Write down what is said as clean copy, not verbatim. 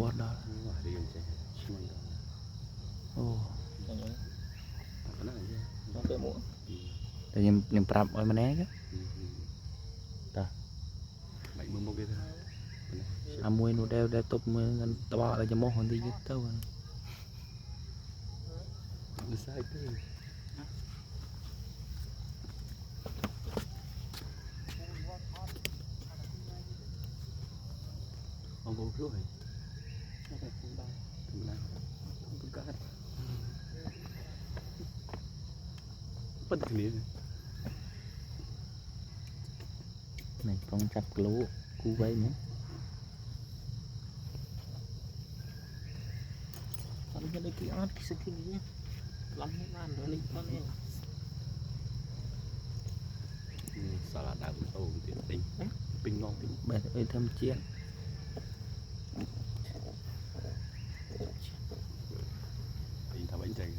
bọt đó ô tại nhưng prap ơi mà né chứ ta mùi nó đeo đeo tục mùi gần to là cho mốt hơn đi nhất đâu ông vô rồi bất kỳ này con chặt lúa cú vây nữa con cái đây kia cái sức kia lắm mấy bạn rồi đi con em salad đào tàu tiền tinh pin ngon pin bè ơi thơm chiên pin thà bánh chày